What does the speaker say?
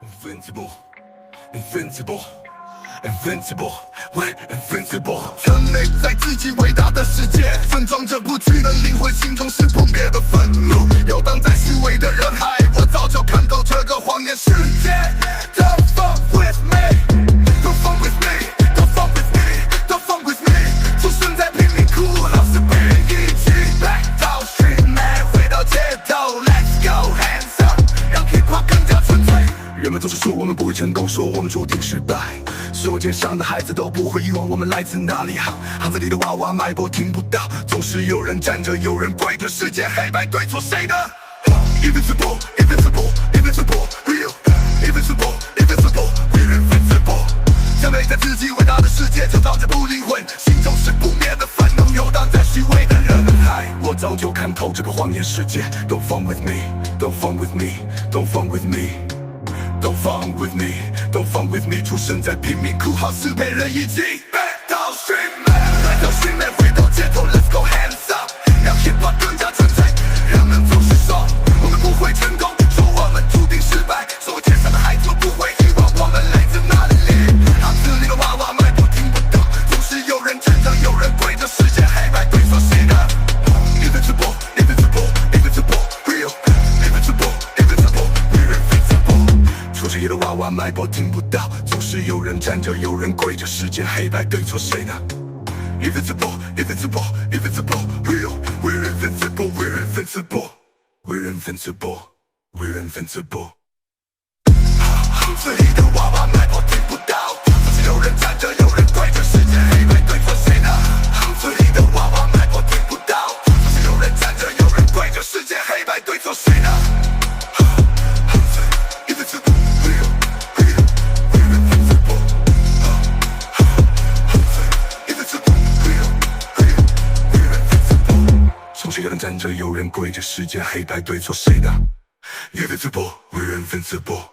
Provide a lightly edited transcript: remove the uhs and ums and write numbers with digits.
Invincible, Invincible, Invincible, we're Invincible。曾内在自己伟大的世界，分装着不屈的灵魂，心中是不灭的愤怒。游荡在虚伪的人海，我早就看透这个谎言世界。Don't fuck with me, don't fuck with me, don't fuck with me, don't fuck with me。出生在贫民窟，老是被人遗弃。Back 到 street man， 回到街头 ，Let's go hands up， 让 hip hop 更加纯粹。人们总是说我们不会成功，说我们注定失败。所有街上的孩子都不会遗忘我们来自哪里。巷子里的娃娃脉搏听不到，总是有人站着，有人跪着，世界黑白对错谁的 ？Invincible, Invincible, Invincible, real, Invincible, Invincible, we're Invincible。将内在自己伟大的世界就藏着不灵魂，心中是不灭的愤怒，游荡在虚伪的人海。我早就看透这个谎言世界。Don't fuck with me, don't fuck with me, don't fuck with me。Don't fuck with me, don't fuck with me。出生在贫民窟，好似被人遗弃。Back 到 street man， 来到 street man， 回到街头 ，Let's go hands up， 让 hip hop 更加纯粹。人们总是说我们不会成功，说我们注定失败。所有街上的孩子都不会遗忘我们来自哪里。巷子里的娃娃脉搏听不到，总是有人站着，有人跪着，世界黑白对错谁的 ？Invincible, Invincible, Invincible, real, Invincible, Invincible, we're Invincible。出生的娃娃脉搏听不到，总是有人站着，有人跪着，世界黑白对错谁呢 ？Invincible, Invincible, Invincible, real, we're Invincible, we're Invincible, we're Invincible, we're Invincible。巷子里的娃娃脉搏听不到，总是有人站着，有人跪着，世界黑白对错谁呢？巷子里的娃娃脉搏听不到，总是有人站着，有人跪着，世界黑白对错谁呢？总是有人站着，有人跪着，世界黑白对错谁的 ？Invincible, we're invincible。